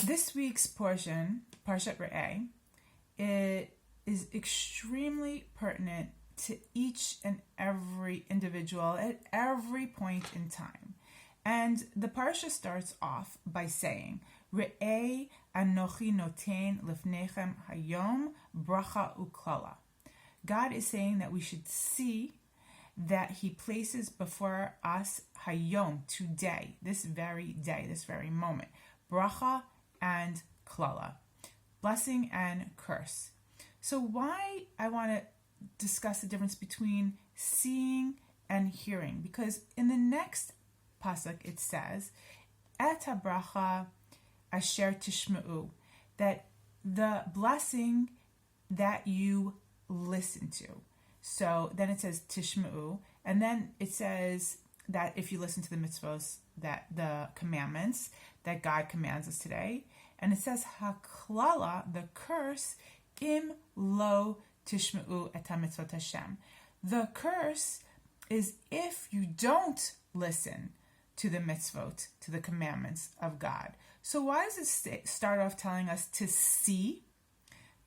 This week's portion, Parshat Re'eh, it is extremely pertinent to each and every individual at every point in time. And the parsha starts off by saying, Re'eh anochi noten lifnechem hayom bracha uklala. God is saying that we should see that he places before us hayom, today, this very day, this very moment, bracha and klala, blessing and curse. So why I want to discuss the difference between seeing and hearing? Because in the next pasuk it says, Et habracha asher tishma'u, that the blessing that you listen to. So then it says tishma'u, and then it says that if you listen to the mitzvos, that the commandments that God commands us today, and it says haklala, the curse, im lo tishma'u et mitzvot Hashem. The curse is if you don't listen to the mitzvot, to the commandments of God. So why does it start off telling us to see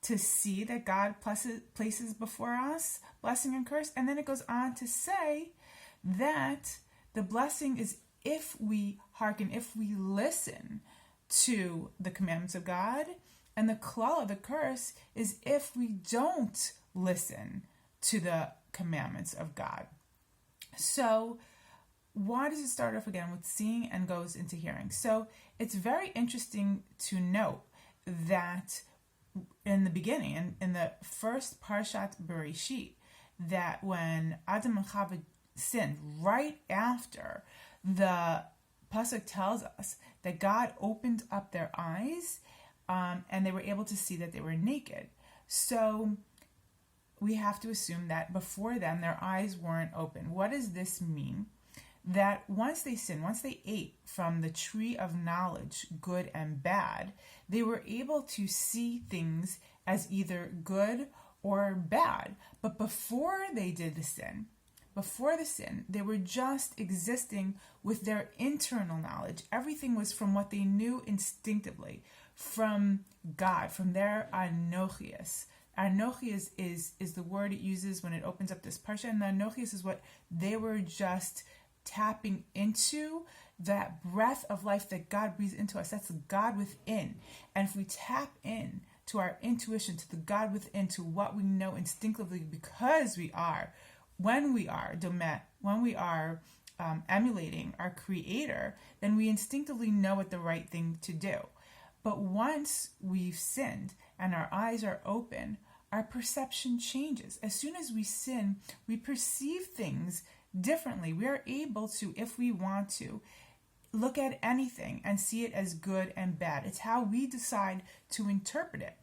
that God places before us blessing and curse? And then it goes on to say that the blessing is if we hearken, if we listen to the commandments of God, and the klala, the curse, is if we don't listen to the commandments of God. So why does it start off again with seeing and goes into hearing? So it's very interesting to note that in the beginning, in the first Parshat Bereshit, that when Adam and Chava sinned, right after the pasuk tells us that God opened up their eyes and they were able to see that they were naked. So we have to assume that before then their eyes weren't open. What does this mean? That once they sinned, once they ate from the tree of knowledge, good and bad, they were able to see things as either good or bad. But before they did the sin, they were just existing with their internal knowledge. Everything was from what they knew instinctively, from God, from their anochias. Anochi is the word it uses when it opens up this parsha, and the anochias is what they were just tapping into, that breath of life that God breathes into us. That's God within. And if we tap in to our intuition, to the God within, to what we know instinctively, because when we are emulating our Creator, then we instinctively know what the right thing to do. But once we've sinned and our eyes are open, our perception changes. As soon as we sin, we perceive things differently. We are able to, if we want to, look at anything and see it as good and bad. It's how we decide to interpret it.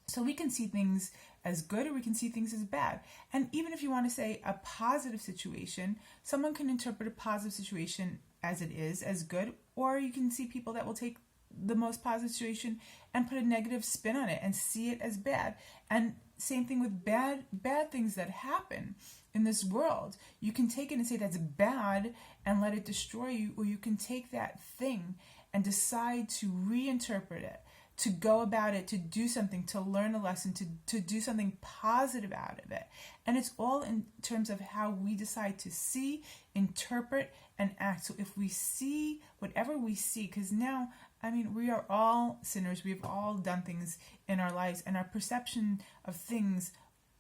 So we can see things as good or we can see things as bad. And even if you want to say a positive situation, someone can interpret a positive situation as it is, as good, or you can see people that will take the most positive situation and put a negative spin on it and see it as bad. And same thing with bad things that happen in this world. You can take it and say that's bad and let it destroy you, or you can take that thing and decide to reinterpret it, to go about it, to do something, to learn a lesson, to do something positive out of it. And it's all in terms of how we decide to see, interpret, and act. So if we see whatever we see, because now, we are all sinners. We've all done things in our lives, and our perception of things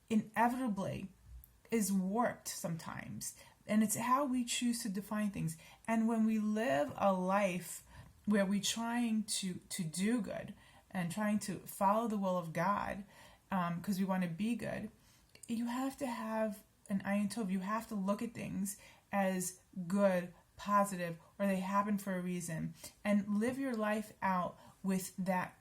inevitably is warped sometimes. And it's how we choose to define things. And when we live a life where we're trying to do good and trying to follow the will of God, because we want to be good, you have to have an ayin tov. You have to look at things as good, positive, or they happen for a reason, and live your life out with that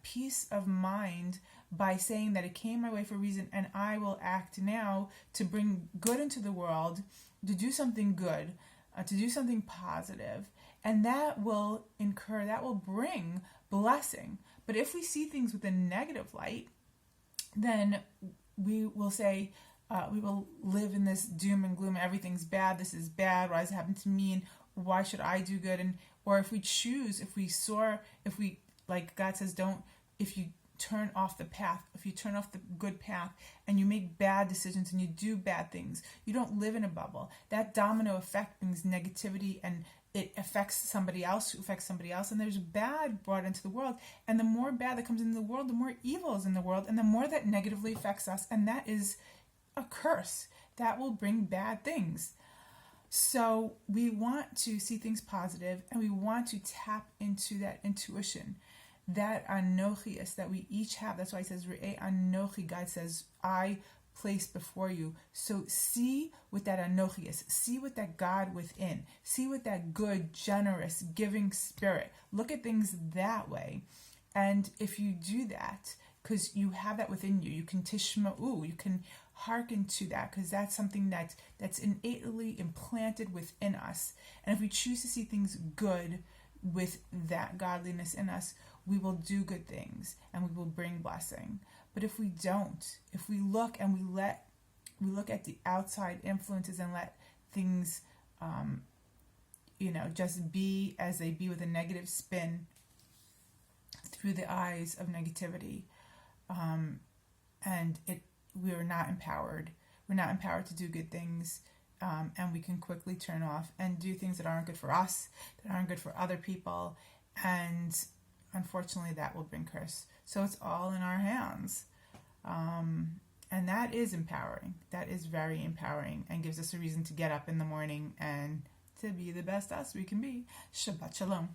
peace of mind by saying that it came my way for a reason, and I will act now to bring good into the world, to do something good, to do something positive, and that will bring blessing. But if we see things with a negative light, then we will say, we will live in this doom and gloom. Everything's bad. This is bad. Why does it happen to me? And why should I do good? Or if we like God says, don't, if you turn off the path, if you turn off the good path and you make bad decisions and you do bad things, you don't live in a bubble. That domino effect brings negativity, and it affects somebody else who affects somebody else, and there's bad brought into the world. And the more bad that comes into the world, the more evil is in the world, and the more that negatively affects us. And that is a curse that will bring bad things. So we want to see things positive, and we want to tap into that intuition, that anochius that we each have. That's why it says Re'eh Anochi. God says, I place before you. So see with that anochius, see with that God within, see with that good, generous, giving spirit. Look at things that way. And if you do that, because you have that within you, you can tishma'u, you can hearken to that, because that's something that's innately implanted within us. And if we choose to see things good with that godliness in us, we will do good things and we will bring blessing. But if we don't, if we look and we look at the outside influences and let things, just be as they be with a negative spin through the eyes of negativity, we are not empowered. We're not empowered to do good things, and we can quickly turn off and do things that aren't good for us, that aren't good for other people, and unfortunately that will bring curse. So it's all in our hands, and that is empowering. That is very empowering and gives us a reason to get up in the morning and to be the best us we can be. Shabbat Shalom.